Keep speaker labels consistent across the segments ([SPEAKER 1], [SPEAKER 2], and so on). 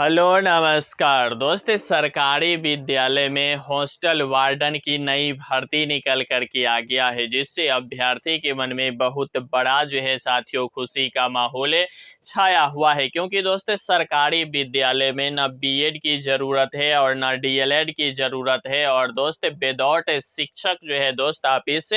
[SPEAKER 1] Hello नमस्कार दोस्त। सरकारी विद्यालय में हॉस्टल वार्डन की नई भर्ती निकल कर के आ गया है, जिससे अभ्यर्थी के मन में बहुत बड़ा जो है साथियों खुशी का माहौल छाया हुआ है। क्योंकि दोस्त सरकारी विद्यालय में न बीएड की ज़रूरत है और न डीएलएड की ज़रूरत है। और दोस्त विदाउट शिक्षक जो है दोस्त आप इस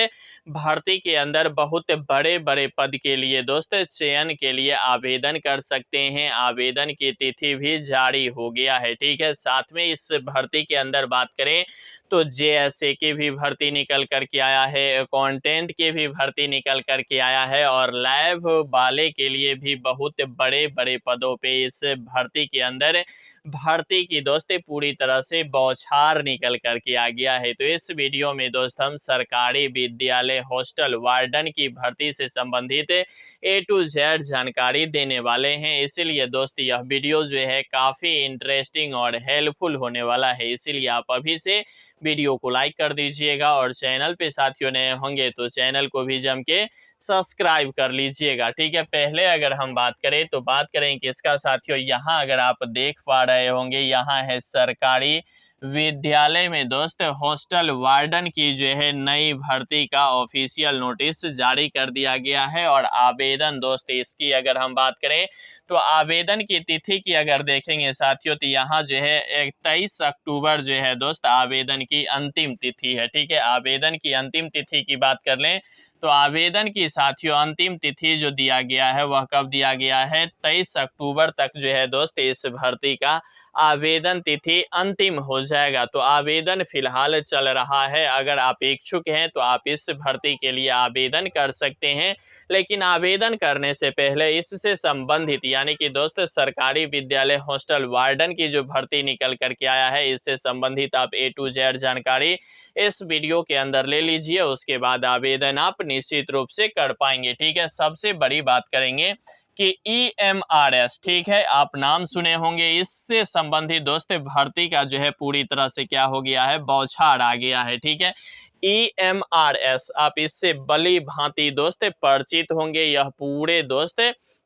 [SPEAKER 1] भर्ती के अंदर बहुत बड़े बड़े पद के लिए दोस्त चयन के लिए आवेदन कर सकते हैं। आवेदन की तिथि भी जारी हो गया है। ठीक है, साथ में इस भर्ती के अंदर बात करें तो जेएसए की भी भर्ती निकल कर के आया है, अकाउंटेंट की भी भर्ती निकल कर के आया है और लैब वाले के लिए भी बहुत बड़े बड़े पदों पे इस भर्ती के अंदर भर्ती की दोस्ती पूरी तरह से बौछार निकल कर के आ गया है। तो इस वीडियो में दोस्त हम सरकारी विद्यालय हॉस्टल वार्डन की भर्ती से संबंधित ए टू जेड जानकारी देने वाले हैं। इसीलिए दोस्त यह वीडियो जो है काफ़ी इंटरेस्टिंग और हेल्पफुल होने वाला है। इसीलिए आप अभी से वीडियो को लाइक कर दीजिएगा और चैनल पे साथियों नए होंगे तो चैनल को भी जम के सब्सक्राइब कर लीजिएगा। ठीक है, पहले अगर हम बात करें तो बात करें किसका साथियों, यहाँ अगर आप देख पा रहे होंगे यहाँ है सरकारी विद्यालय में दोस्त हॉस्टल वार्डन की जो है नई भर्ती का ऑफिशियल नोटिस जारी कर दिया गया है। और आवेदन दोस्त इसकी अगर हम बात करें तो आवेदन की तिथि की अगर देखेंगे साथियों तो यहाँ जो है 23 अक्टूबर जो है दोस्त आवेदन की अंतिम तिथि है। ठीक है, आवेदन की अंतिम तिथि की बात कर लें तो आवेदन की साथियों अंतिम तिथि जो दिया गया है वह कब दिया गया है, 23 अक्टूबर तक जो है दोस्त इस भर्ती का आवेदन तिथि अंतिम हो जाएगा। तो आवेदन फिलहाल चल रहा है। अगर आप इच्छुक हैं तो आप इस भर्ती के लिए आवेदन कर सकते हैं, लेकिन आवेदन करने से पहले इससे संबंधित यानी कि दोस्त सरकारी विद्यालय हॉस्टल वार्डन की जो भर्ती निकल करके आया है इससे संबंधित आप ए टू जेड जानकारी इस वीडियो के अंदर ले लीजिए। उसके बाद आवेदन आप निश्चित रूप से कर पाएंगे। ठीक है, सबसे बड़ी बात करेंगे कि EMRS, ठीक है, आप नाम सुने होंगे, इससे संबंधित दोस्त भर्ती का जो है पूरी तरह से क्या हो गया है, बौछार आ गया है। ठीक है, EMRS आप इससे भली भांति दोस्त परिचित होंगे। यह पूरे दोस्त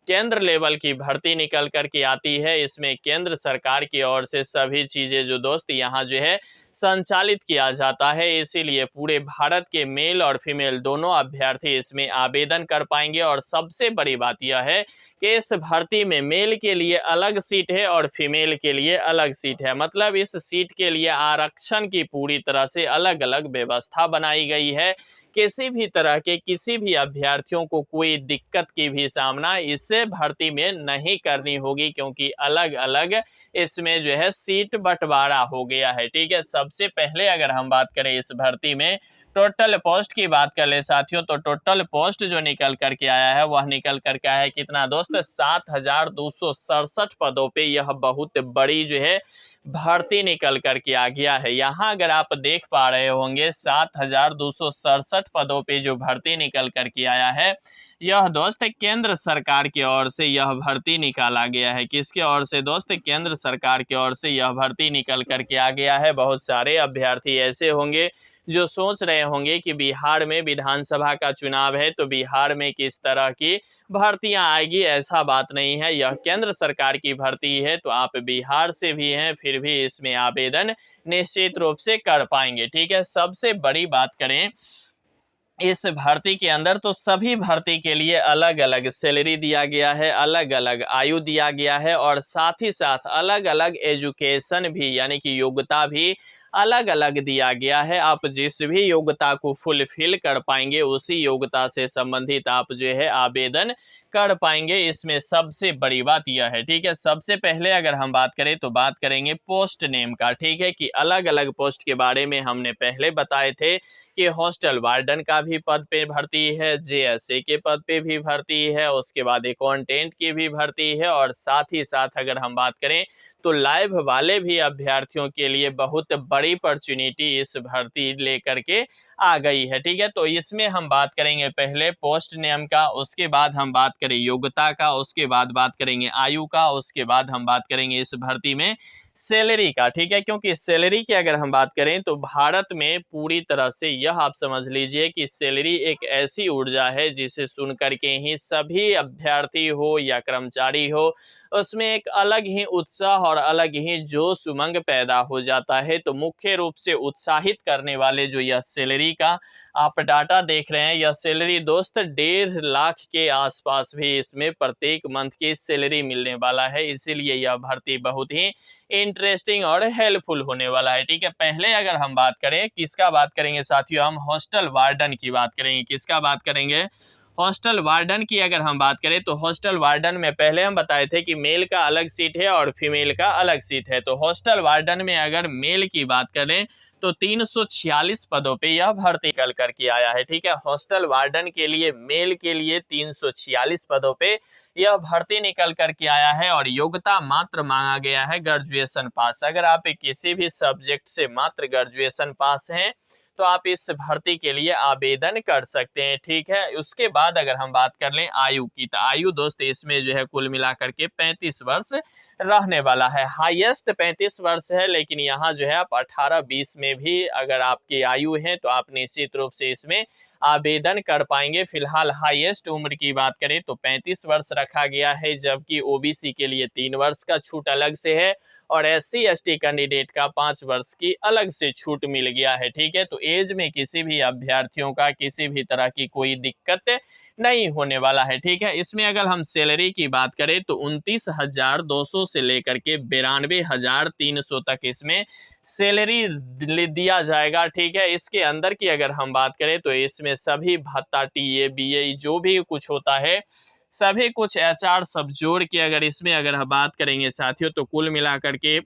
[SPEAKER 1] केंद्र लेवल की भर्ती निकल कर के आती है। इसमें केंद्र सरकार की ओर से सभी चीजें जो दोस्त यहाँ जो है संचालित किया जाता है। इसीलिए पूरे भारत के मेल और फीमेल दोनों अभ्यर्थी इसमें आवेदन कर पाएंगे। और सबसे बड़ी बात यह है कि इस भर्ती में मेल के लिए अलग सीट है और फीमेल के लिए अलग सीट है। मतलब इस सीट के लिए आरक्षण की पूरी तरह से अलग अलग व्यवस्था बनाई गई है। किसी भी तरह के किसी भी अभ्यर्थियों को कोई दिक्कत की भी सामना इस भर्ती में नहीं करनी होगी, क्योंकि अलग अलग इसमें जो है सीट बंटवारा हो गया है। ठीक है, सबसे पहले अगर हम बात करें इस भर्ती में टोटल पोस्ट की बात कर ले साथियों तो टोटल पोस्ट जो निकल करके आया है वह निकल करके आया है कितना दोस्त, 7,267 पदों पे। यह बहुत बड़ी जो है भर्ती निकल करके आ गया है। यहाँ अगर आप देख पा रहे होंगे 7,267 पदों पे जो भर्ती निकल करके आया है यह दोस्त केंद्र सरकार की ओर से यह भर्ती निकाला गया है। किसके ओर से दोस्त, केंद्र सरकार की ओर से यह भर्ती निकल करके आ गया है। बहुत सारे अभ्यर्थी ऐसे होंगे जो सोच रहे होंगे कि बिहार में विधानसभा का चुनाव है तो बिहार में किस तरह की भर्तियां आएगी। ऐसा बात नहीं है, यह केंद्र सरकार की भर्ती है तो आप बिहार से भी हैं फिर भी इसमें आवेदन निश्चित रूप से कर पाएंगे। ठीक है, सबसे बड़ी बात करें इस भर्ती के अंदर तो सभी भर्ती के लिए अलग अलग सैलरी दिया गया है, अलग अलग आयु दिया गया है और साथ ही साथ अलग अलग एजुकेशन भी यानी कि योग्यता भी अलग अलग दिया गया है। आप जिस भी योग्यता को फुलफिल कर पाएंगे उसी योग्यता से संबंधित आप जो है आवेदन कर पाएंगे। इसमें सबसे बड़ी बात यह है। ठीक है, सबसे पहले अगर हम बात करें तो बात करेंगे पोस्ट नेम का। ठीक है, कि अलग अलग पोस्ट के बारे में हमने पहले बताए थे कि हॉस्टल वार्डन का भी पद पे भर्ती है, जेएसए के पद पे भी भर्ती है, उसके बाद अकाउंटेंट की भी भर्ती है और साथ ही साथ अगर हम बात करें तो लाइव वाले भी अभ्यर्थियों के लिए बहुत बड़ी अपॉर्चुनिटी इस भर्ती लेकर के आ गई है। ठीक है, तो इसमें हम बात करेंगे पहले पोस्ट नेम का, उसके बाद हम बात करें योग्यता का, उसके बाद बात करेंगे आयु का, उसके बाद हम बात करेंगे इस भर्ती में सैलरी का, ठीक है। क्योंकि सैलरी की अगर हम बात करें तो भारत में पूरी तरह से यह आप समझ लीजिए कि सैलरी एक ऐसी ऊर्जा है जिसे सुन करके ही सभी अभ्यर्थी हो या कर्मचारी हो, उसमें एक अलग ही उत्साह और अलग ही जोश उमंग पैदा हो जाता है। तो मुख्य रूप से उत्साहित करने वाले जो यह सैलरी का आप डाटा देख रहे हैं, यह सैलरी दोस्त 1.5 लाख के आसपास भी इसमें प्रत्येक मंथ की सैलरी मिलने वाला है। इसीलिए यह भर्ती बहुत ही इंटरेस्टिंग और हेल्पफुल होने वाला है, ठीक है। पहले अगर हम बात करें, किसका बात करेंगे साथियों, हम हॉस्टल वार्डन की बात करेंगे। किसका बात करेंगे? हॉस्टल वार्डन की अगर हम बात करें तो हॉस्टल वार्डन में पहले हम बताए थे कि मेल का अलग सीट है और फीमेल का अलग सीट है। तो हॉस्टल वार्डन में अगर मेल की बात करें तो 346 पदों पे यह भर्ती निकल करके आया है, ठीक है। हॉस्टल वार्डन के लिए मेल के लिए 346 पदों पे यह भर्ती निकल करके आया है और योग्यता मात्र मांगा गया है ग्रेजुएशन पास। अगर आप किसी भी सब्जेक्ट से मात्र ग्रेजुएशन पास हैं तो आप इस भर्ती के लिए आवेदन कर सकते हैं, ठीक है। उसके बाद अगर हम बात कर लें आयु की, तो आयु दोस्त इसमें जो है कुल मिलाकर के 35 वर्ष रहने वाला है। हाईएस्ट 35 वर्ष है, लेकिन यहाँ जो है आप 18-20 में भी अगर आपकी आयु है तो आप निश्चित रूप से इसमें आवेदन कर पाएंगे। फिलहाल हाईएस्ट उम्र की बात करें तो 35 वर्ष रखा गया है, जबकि ओबीसी के लिए 3 वर्ष का छूट अलग से है और SC ST कैंडिडेट का 5 वर्ष की अलग से छूट मिल गया है, ठीक है। तो एज में किसी भी अभ्यर्थियों का किसी भी तरह की कोई दिक्कत नहीं होने वाला है, ठीक है। इसमें अगर हम सैलरी की बात करें तो 29,200 से लेकर के 92,300 तक इसमें सैलरी दिया जाएगा, ठीक है। इसके अंदर की अगर हम बात करें तो इसमें सभी भत्ता, TA BA जो भी कुछ होता है सभी कुछ HR सब जोड़ के अगर हम बात करेंगे साथियों तो कुल मिलाकर के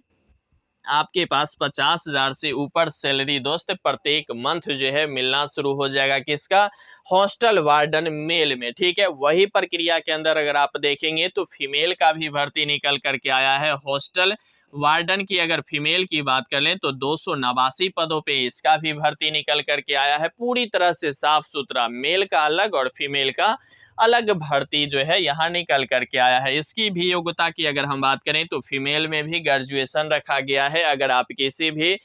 [SPEAKER 1] आपके पास 50,000 से ऊपर सैलरी दोस्त प्रत्येक मंथ जो है मिलना शुरू हो जाएगा। किसका? हॉस्टल वार्डन मेल में, ठीक है। वही प्रक्रिया के अंदर अगर आप देखेंगे तो फीमेल का भी भर्ती निकल करके आया है। हॉस्टल वार्डन की अगर फीमेल की बात कर लें तो 289 पदों पे इसका भी भर्ती निकल करके आया है। पूरी तरह से साफ सुथरा मेल का अलग और फीमेल का अलग भर्ती जो है यहाँ निकल करके आया है। इसकी भी योग्यता की अगर हम बात करें तो फीमेल में भी ग्रेजुएशन रखा गया है। अगर आप किसी भी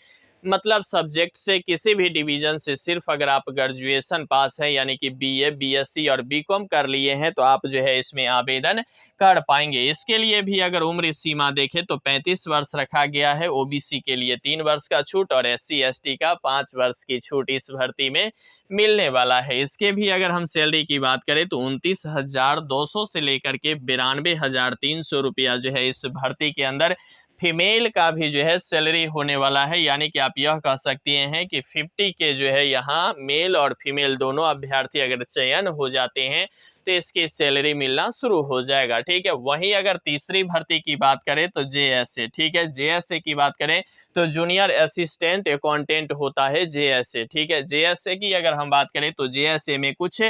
[SPEAKER 1] मतलब सब्जेक्ट से किसी भी डिवीजन से सिर्फ अगर आप ग्रेजुएशन पास है यानी कि BA BSc और BCom कर लिए हैं तो आप जो है इसमें आवेदन कर पाएंगे। इसके लिए भी अगर उम्र सीमा देखें तो 35 वर्ष रखा गया है। OBC के लिए 3 वर्ष का छूट और SC ST का 5 वर्ष की छूट इस भर्ती में मिलने वाला है। इसके भी अगर हम सैलरी की बात करें तो 29,200 से लेकर के 92,300 रुपया जो है इस भर्ती के अंदर फीमेल का भी जो है सैलरी होने वाला है। यानी कि आप यह कह सकते हैं कि 50 के जो है यहाँ मेल और फीमेल दोनों अभ्यर्थी अगर चयन हो जाते हैं तो इसकी सैलरी मिलना शुरू हो जाएगा, ठीक है। वहीं अगर तीसरी भर्ती की बात करें तो JSA, ठीक है। JSA की बात करें तो जूनियर असिस्टेंट अकाउंटेंट होता है JSA, ठीक है। JSA की अगर हम बात करें तो JSA में कुछ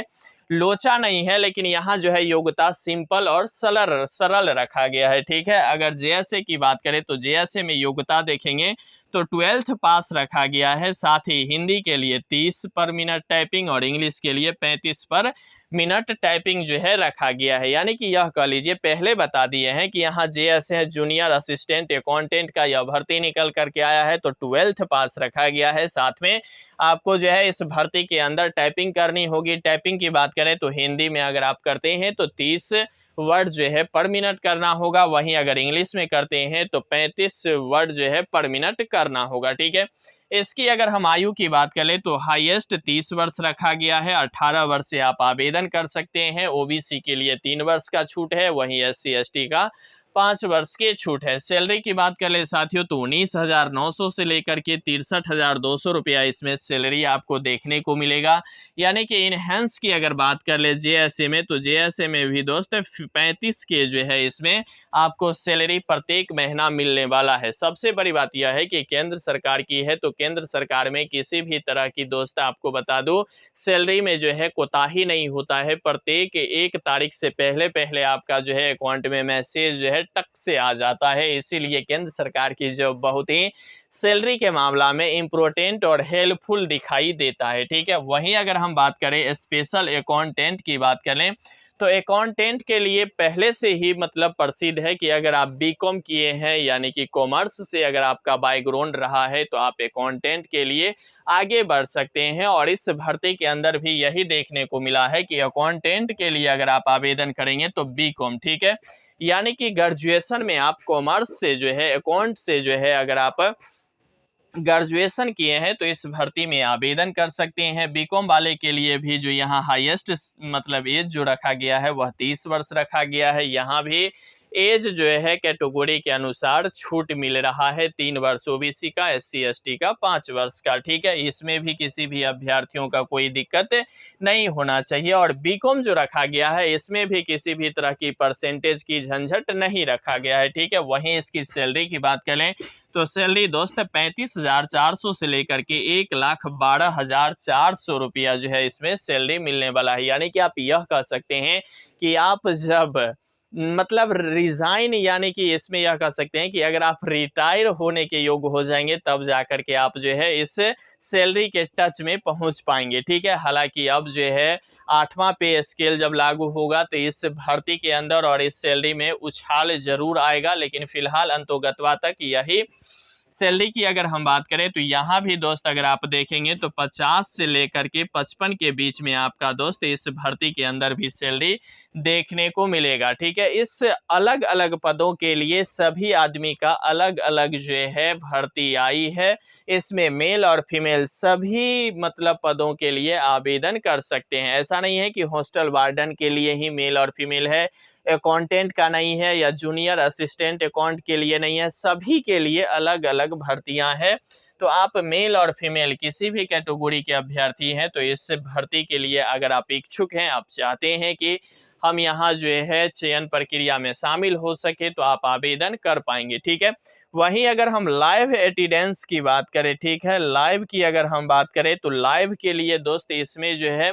[SPEAKER 1] लोचा नहीं है, लेकिन यहाँ जो है योग्यता सिंपल और सरल रखा गया है, ठीक है। अगर JSA की बात करें तो JSA में योग्यता देखेंगे तो 12th पास रखा गया है। साथ ही हिंदी के लिए 30 पर मिनट टाइपिंग और इंग्लिश के लिए 35 पर मिनट टाइपिंग जो है रखा गया है। यानी कि यह कह लीजिए पहले बता दिए हैं कि यहाँ JSA जूनियर असिस्टेंट अकाउंटेंट का यह भर्ती निकल करके आया है तो 12th पास रखा गया है। साथ में आपको जो है इस भर्ती के अंदर टाइपिंग करनी होगी। टाइपिंग की बात करें तो हिंदी में अगर आप करते हैं तो 30 वर्ड जो है पर मिनट करना होगा। वहीं अगर इंग्लिश में करते हैं तो 35 वर्ड जो है पर मिनट करना होगा, ठीक है। इसकी अगर हम आयु की बात करें तो हाईएस्ट 30 वर्ष रखा गया है। 18 वर्ष से आप आवेदन कर सकते हैं। OBC के लिए 3 वर्ष का छूट है, वहीं SC ST का 5 वर्ष की छूट है। सैलरी की बात कर ले साथियों तो 19,900 से लेकर के 63,200 रुपया इसमें सैलरी आपको देखने को मिलेगा। यानी कि इनहेंस की अगर बात कर ले JSA में तो JSA में भी दोस्त 35 के जो है इसमें आपको सैलरी प्रत्येक महीना मिलने वाला है। सबसे बड़ी बात यह है कि केंद्र सरकार की है तो केंद्र सरकार में किसी भी तरह की दोस्त आपको बता दूं सैलरी में जो है कोताही नहीं होता है। प्रत्येक 1 तारीख से पहले आपका जो है अकाउंट में मैसेज जो है टक से आ जाता है। इसीलिए केंद्र सरकार की जो बहुत ही सैलरी के मामला में इम्पोर्टेंट और हेल्पफुल दिखाई देता है, ठीक है। वहीं अगर हम बात करें स्पेशल अकाउंटेंट की बात करें तो अकाउंटेंट के लिए पहले से ही मतलब प्रसिद्ध है कि अगर आप बीकॉम किए हैं यानी कि कॉमर्स से अगर आपका बैकग्राउंड रहा है तो आप अकाउंटेंट के लिए आगे बढ़ सकते हैं। और इस भर्ती के अंदर भी यही देखने को मिला है कि अकाउंटेंट के लिए अगर आप आवेदन करेंगे तो बीकॉम, ठीक है, यानी कि ग्रेजुएशन में आप कॉमर्स से जो है अकाउंट से जो है अगर आप ग्रेजुएशन किए हैं तो इस भर्ती में आवेदन कर सकते हैं। बीकॉम वाले के लिए भी जो यहाँ हाईएस्ट मतलब एज जो रखा गया है वह 30 वर्ष रखा गया है। यहाँ भी एज जो है कैटेगरी के अनुसार छूट मिल रहा है, 3 वर्ष ओबीसी का, एससी एसटी का 5 वर्ष का, ठीक है। इसमें भी किसी भी अभ्यर्थियों का कोई दिक्कत नहीं होना चाहिए। और बीकॉम जो रखा गया है इसमें भी किसी भी तरह की परसेंटेज की झंझट नहीं रखा गया है, ठीक है। वहीं इसकी सैलरी की बात करें तो सैलरी दोस्त 35,400 से लेकर के 1,12,400 रुपया जो है इसमें सैलरी मिलने वाला है। यानी कि आप यह कह सकते हैं कि आप जब मतलब रिजाइन यानी कि इसमें यह कह सकते हैं कि अगर आप रिटायर होने के योग्य हो जाएंगे तब जाकर के आप जो है इस सैलरी के टच में पहुंच पाएंगे, ठीक है। हालांकि अब जो है 8वां पे स्केल जब लागू होगा तो इस भर्ती के अंदर और इस सैलरी में उछाल जरूर आएगा, लेकिन फिलहाल अंतोगत्वा तक यही सैलरी की अगर हम बात करें तो यहाँ भी दोस्त अगर आप देखेंगे तो 50 से लेकर के 55 के बीच में आपका दोस्त इस भर्ती के अंदर भी सैलरी देखने को मिलेगा, ठीक है। इस अलग अलग पदों के लिए सभी आदमी का अलग अलग जो है भर्ती आई है। इसमें मेल और फीमेल सभी मतलब पदों के लिए आवेदन कर सकते हैं। ऐसा नहीं है कि हॉस्टल वार्डन के लिए ही मेल और फीमेल है, अकाउंटेंट का नहीं है, या जूनियर असिस्टेंट अकाउंट के लिए नहीं है, सभी के लिए अलग अलग भर्तियां हैं। तो आप मेल और फीमेल किसी भी कैटेगरी के अभ्यर्थी हैं तो इस भर्ती के लिए अगर आप इच्छुक हैं, आप चाहते हैं कि हम यहाँ जो है चयन प्रक्रिया में शामिल हो सके तो आप आवेदन कर पाएंगे, ठीक है। वहीं अगर हम लाइव एटेंडेंस की बात करें, ठीक है, लाइव की अगर हम बात करें तो लाइव के लिए दोस्त इसमें जो है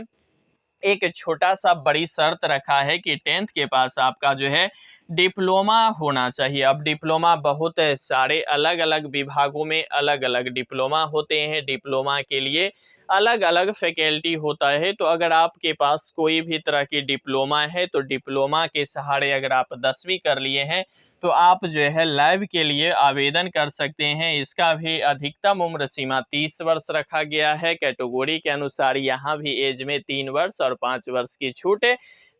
[SPEAKER 1] एक छोटा सा बड़ी शर्त रखा है कि 10th के पास आपका जो है डिप्लोमा होना चाहिए। अब डिप्लोमा बहुत सारे अलग अलग विभागों में अलग अलग डिप्लोमा होते हैं, डिप्लोमा के लिए अलग अलग फैकल्टी होता है। तो अगर आपके पास कोई भी तरह की डिप्लोमा है तो डिप्लोमा के सहारे अगर आप 10वीं कर लिए हैं तो आप जो है लाइव के लिए आवेदन कर सकते हैं। इसका भी अधिकतम उम्र सीमा 30 वर्ष रखा गया है। कैटेगरी के अनुसार यहाँ भी एज में 3 वर्ष और 5 वर्ष की छूट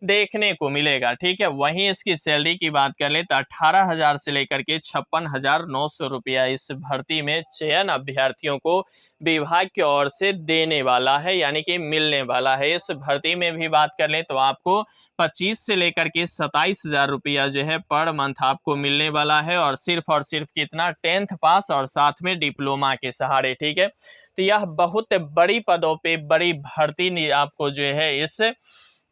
[SPEAKER 1] देखने को मिलेगा, ठीक है। वहीं इसकी सैलरी की बात कर लें तो 18,000 से लेकर के 56,900 रुपया इस भर्ती में चयन अभ्यर्थियों को विभाग की ओर से देने वाला है, यानी कि मिलने वाला है। इस भर्ती में भी बात कर लें तो आपको 25 से लेकर के 27,000 रुपया जो है पर मंथ आपको मिलने वाला है। और सिर्फ कितना, 10th पास और साथ में डिप्लोमा के सहारे, ठीक है। तो यह बहुत बड़ी पदों पे बड़ी भर्ती आपको जो है इस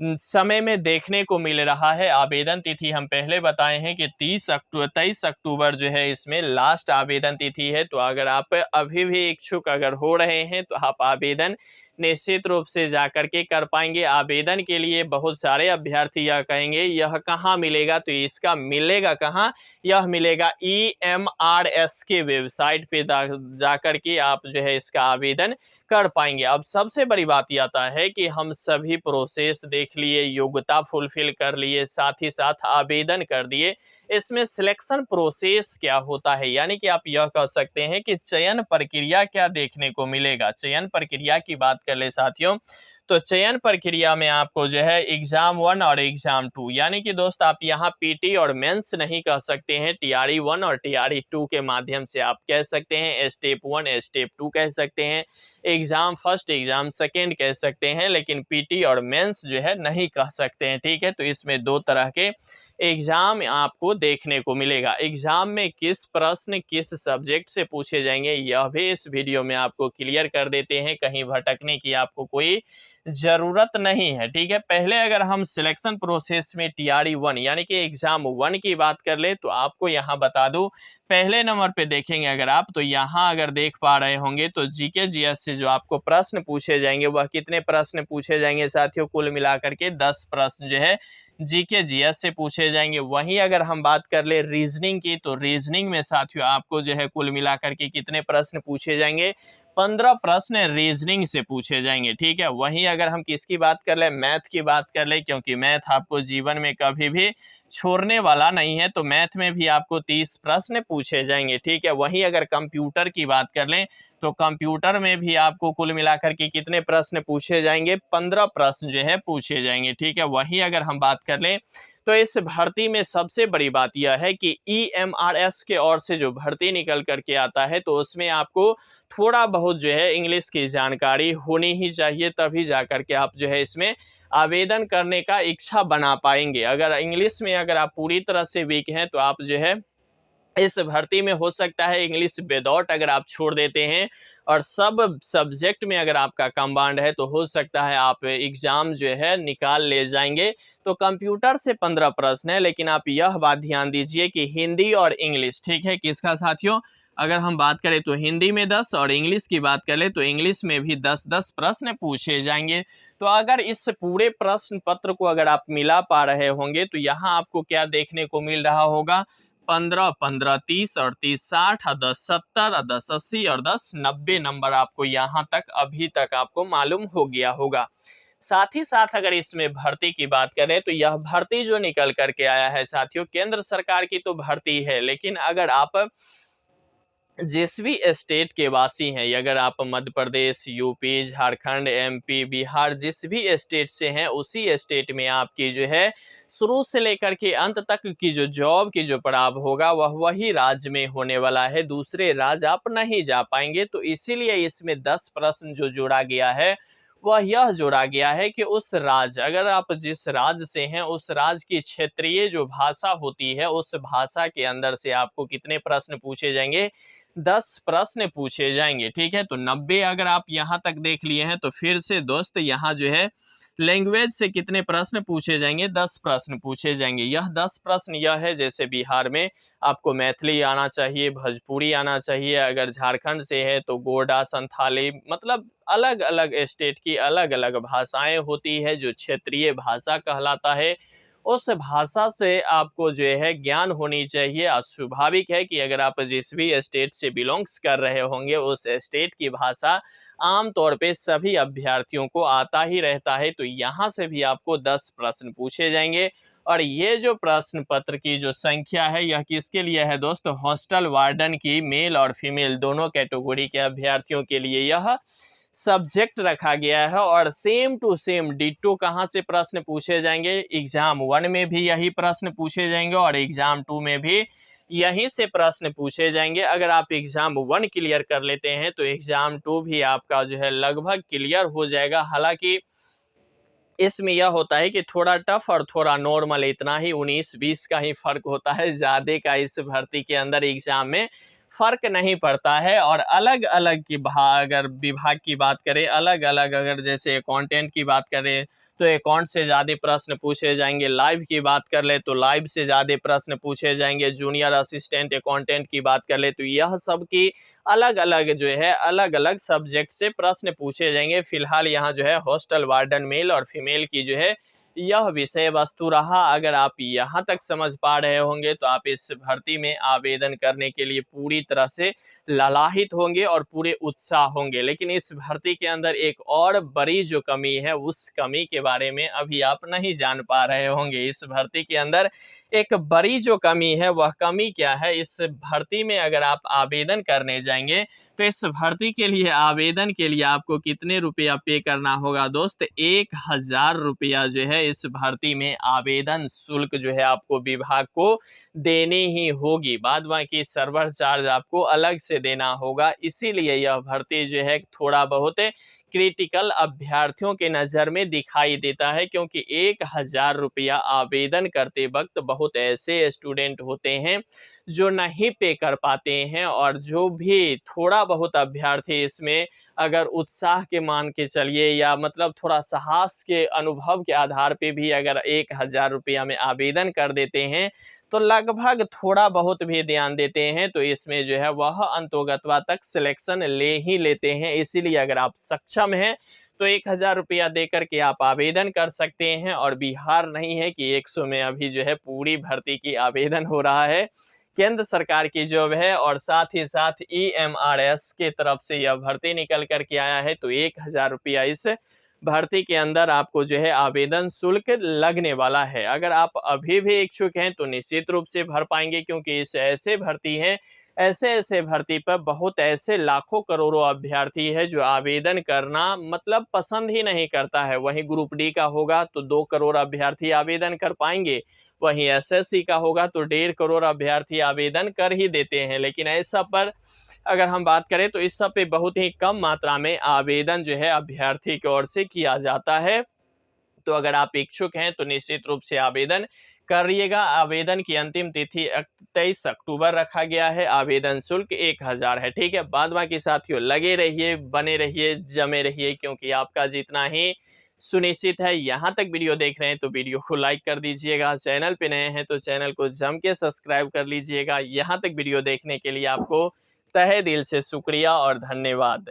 [SPEAKER 1] समय में देखने को मिल रहा है। आवेदन तिथि हम पहले बताए हैं कि 23 अक्टूबर जो है इसमें लास्ट आवेदन तिथि है। तो अगर आप अभी भी इच्छुक अगर हो रहे हैं तो आप आवेदन निश्चित रूप से जाकर के कर पाएंगे। आवेदन के लिए बहुत सारे अभ्यर्थी यह कहेंगे यह कहाँ मिलेगा, तो इसका मिलेगा कहाँ, यह मिलेगा EMRS के वेबसाइट पे जाकर के आप जो है इसका आवेदन कर पाएंगे। अब सबसे बड़ी बात यह आता है कि हम सभी प्रोसेस देख लिए, योग्यता फुलफिल कर लिए, साथ ही साथ आवेदन कर दिए। इसमें सिलेक्शन प्रोसेस क्या होता है, यानी कि आप यह कह सकते हैं कि चयन प्रक्रिया क्या देखने को मिलेगा। चयन प्रक्रिया की बात कर ले साथियों, तो चयन प्रक्रिया में आपको जो है एग्जाम 1 और एग्जाम 2, यानी कि दोस्त आप यहाँ पीटी और मेंस नहीं कह सकते हैं, TRE 1 और TRE 2 के माध्यम से आप कह सकते हैं। स्टेप 1 स्टेप 2 कह सकते हैं, एग्जाम फर्स्ट एग्जाम सेकेंड कह सकते हैं, लेकिन पीटी और मेंस जो है नहीं कह सकते हैं, ठीक है। तो इसमें 2 तरह के एग्जाम आपको देखने को मिलेगा। एग्जाम में किस प्रश्न किस सब्जेक्ट से पूछे जाएंगे यह भी इस वीडियो में आपको क्लियर कर देते हैं, कहीं भटकने की आपको कोई जरूरत नहीं है, ठीक है। पहले अगर हम सिलेक्शन प्रोसेस में TRE 1 यानी कि एग्जाम 1 की बात कर ले तो आपको यहाँ बता दूं, पहले नंबर पे देखेंगे अगर आप तो यहाँ अगर देख पा रहे होंगे तो GK GS से जो आपको प्रश्न पूछे जाएंगे वह कितने प्रश्न पूछे जाएंगे साथियों, कुल मिलाकर के 10 प्रश्न जो है GK GS से पूछे जाएंगे। वहीं अगर हम बात कर ले रीजनिंग की तो रीजनिंग में साथियों आपको जो है कुल मिलाकर के कितने प्रश्न पूछे जाएंगे, 15 प्रश्न रीजनिंग से पूछे जाएंगे, ठीक है। वहीं अगर हम किसकी बात कर ले, मैथ की बात कर ले, क्योंकि मैथ आपको जीवन में कभी भी छोड़ने वाला नहीं है, तो मैथ में भी आपको 30 प्रश्न पूछे जाएंगे, ठीक है। वहीं अगर कंप्यूटर की बात कर लें तो कंप्यूटर में भी आपको कुल मिलाकर के कितने प्रश्न पूछे जाएंगे, 15 प्रश्न जो है पूछे जाएंगे, ठीक है। वहीं अगर हम बात कर लें तो इस भर्ती में सबसे बड़ी बात यह है कि EMRS के ओर से जो भर्ती निकल करके आता है, तो उसमें आपको थोड़ा बहुत जो है इंग्लिश की जानकारी होनी ही चाहिए, तभी जा करके आप जो है इसमें आवेदन करने का इच्छा बना पाएंगे। अगर इंग्लिश में अगर आप पूरी तरह से वीक हैं तो आप जो है इस भर्ती में हो सकता है इंग्लिश विदाउट अगर आप छोड़ देते हैं और सब सब्जेक्ट में अगर आपका कम्बाइंड है तो हो सकता है आप एग्जाम जो है निकाल ले जाएंगे। तो कंप्यूटर से 15 प्रश्न है, लेकिन आप यह बात ध्यान दीजिए कि हिंदी और इंग्लिश, ठीक है, किसका साथियों, अगर हम बात करें तो हिंदी में 10 और इंग्लिश की बात करें तो इंग्लिश में भी 10-10 प्रश्न पूछे जाएंगे। तो अगर इस पूरे प्रश्न पत्र को अगर आप मिला पा रहे होंगे तो यहाँ आपको क्या देखने को मिल रहा होगा, 15-15 30 और 30 60 और 10 70 और 10 80 और 10 90 नंबर आपको यहाँ तक अभी तक आपको मालूम हो गया होगा। साथ ही साथ अगर इसमें भर्ती की बात करें तो यह भर्ती जो निकल करके आया है साथियों, केंद्र सरकार की तो भर्ती है, लेकिन अगर आप जिस भी स्टेट के वासी हैं, अगर आप मध्य प्रदेश, यूपी, झारखंड, MP, बिहार, जिस भी स्टेट से हैं, उसी स्टेट में आपकी जो है शुरू से लेकर के अंत तक की जो जॉब की जो पड़ाव होगा वह वही राज्य में होने वाला है, दूसरे राज्य आप नहीं जा पाएंगे। तो इसीलिए इसमें 10 प्रश्न जो जोड़ा गया है वह यह जोड़ा गया है कि उस राज्य, अगर आप जिस राज्य से हैं उस राज्य की क्षेत्रीय जो भाषा होती है उस भाषा के अंदर से आपको कितने प्रश्न पूछे जाएंगे, 10 प्रश्न पूछे जाएंगे, ठीक है। तो 90 अगर आप यहाँ तक देख लिए हैं तो फिर से दोस्त यहाँ जो है लैंग्वेज से कितने प्रश्न पूछे जाएंगे, 10 प्रश्न पूछे जाएंगे। यह 10 प्रश्न यह है, जैसे बिहार में आपको मैथिली आना चाहिए, भोजपुरी आना चाहिए, अगर झारखंड से है तो गोंडा, संथाली, मतलब अलग अलग स्टेट की अलग अलग भाषाएं होती है जो क्षेत्रीय भाषा कहलाता है। उस भाषा से आपको जो है ज्ञान होनी चाहिए। और स्वाभाविक है कि अगर आप जिस भी स्टेट से बिलोंग्स कर रहे होंगे उस स्टेट की भाषा आम तौर पे सभी अभ्यर्थियों को आता ही रहता है। तो यहाँ से भी आपको 10 प्रश्न पूछे जाएंगे। और ये जो प्रश्न पत्र की जो संख्या है यह किसके लिए है दोस्तों, हॉस्टल वार्डन की मेल और फीमेल दोनों कैटेगरी के अभ्यर्थियों के लिए यह सब्जेक्ट रखा गया है। और सेम टू सेम डिट्टो कहाँ से प्रश्न पूछे जाएंगे, एग्जाम 1 में भी यही प्रश्न पूछे जाएंगे और एग्जाम 2 में भी यहीं से प्रश्न पूछे जाएंगे। अगर आप एग्जाम 1 क्लियर कर लेते हैं तो एग्जाम 2 भी आपका जो है लगभग क्लियर हो जाएगा। हालांकि इसमें यह होता है कि थोड़ा टफ और थोड़ा नॉर्मल, इतना ही 19-20 का ही फर्क होता है, ज्यादा का इस भर्ती के अंदर एग्जाम में फर्क नहीं पड़ता है। और अलग अलग की अगर विभाग की बात करें, अलग अलग अगर जैसे अकाउंटेंट की बात करें तो अकाउंट से ज़्यादा प्रश्न पूछे जाएंगे, लाइव की बात कर ले तो लाइव से ज़्यादा प्रश्न पूछे जाएंगे, जूनियर असिस्टेंट अकाउंटेंट की बात कर ले तो यह सब की अलग अलग जो है अलग अलग सब्जेक्ट से प्रश्न पूछे जाएंगे। फिलहाल यहाँ जो है हॉस्टल वार्डन मेल और फीमेल की जो है यह विषय वस्तु रहा। अगर आप यहाँ तक समझ पा रहे होंगे तो आप इस भर्ती में आवेदन करने के लिए पूरी तरह से ललाहित होंगे और पूरे उत्साह होंगे। लेकिन इस भर्ती के अंदर एक और बड़ी जो कमी है उस कमी के बारे में अभी आप नहीं जान पा रहे होंगे। इस भर्ती के अंदर एक बड़ी जो कमी है वह कमी क्या है, इस भर्ती में अगर आप आवेदन करने जाएंगे तो इस भर्ती के लिए आवेदन के लिए आपको कितने रुपया पे करना होगा दोस्त, 1000 रुपया जो है इस भर्ती में आवेदन शुल्क जो है आपको विभाग को देनी ही होगी। बाद बाकी सर्वर चार्ज आपको अलग से देना होगा। इसीलिए यह भर्ती जो है थोड़ा बहुत क्रिटिकल अभ्यर्थियों के नज़र में दिखाई देता है, क्योंकि 1000 रुपया आवेदन करते वक्त बहुत ऐसे स्टूडेंट होते हैं जो नहीं पे कर पाते हैं। और जो भी थोड़ा बहुत अभ्यर्थी इसमें अगर उत्साह के मान के चलिए या मतलब थोड़ा साहस के अनुभव के आधार पे भी अगर 1000 रुपया में आवेदन कर देते हैं तो लगभग थोड़ा बहुत भी ध्यान देते हैं तो इसमें जो है वह अंतोगत्वा तक सिलेक्शन ले ही लेते हैं। इसीलिए अगर आप सक्षम हैं तो 1000 रुपया दे करके आप आवेदन कर सकते हैं। और बिहार नहीं है कि 100 में अभी जो है पूरी भर्ती की आवेदन हो रहा है, केंद्र सरकार की जॉब है और साथ ही साथ EMRS के तरफ से यह भर्ती निकल कर के आया है। तो 1000 रुपया इस भर्ती के अंदर आपको जो है आवेदन शुल्क लगने वाला है। अगर आप अभी भी इच्छुक हैं तो निश्चित रूप से भर पाएंगे, क्योंकि इस ऐसे भर्ती हैं, ऐसे भर्ती पर बहुत ऐसे लाखों करोड़ों अभ्यर्थी है जो आवेदन करना मतलब पसंद ही नहीं करता है। वहीं ग्रुप डी का होगा तो 2 करोड़ अभ्यर्थी आवेदन कर पाएंगे, वहीं SSC का होगा तो 1.5 करोड़ अभ्यर्थी आवेदन कर ही देते हैं। लेकिन ऐसा पर अगर हम बात करें तो इस सब पे बहुत ही कम मात्रा में आवेदन जो है अभ्यर्थी की ओर से किया जाता है। तो अगर आप इच्छुक हैं तो निश्चित रूप से आवेदन करिएगा। आवेदन की अंतिम तिथि 23 अक्टूबर रखा गया है। आवेदन शुल्क 1000 है। ठीक है, बाद बाकी साथियों लगे रहिए, बने रहिए, जमे रहिए, क्योंकि आपका जितना ही सुनिश्चित है। यहाँ तक वीडियो देख रहे हैं तो वीडियो को लाइक कर दीजिएगा, चैनल पे नए हैं तो चैनल को जम के सब्सक्राइब कर लीजिएगा। यहाँ तक वीडियो देखने के लिए आपको तहे दिल से शुक्रिया और धन्यवाद।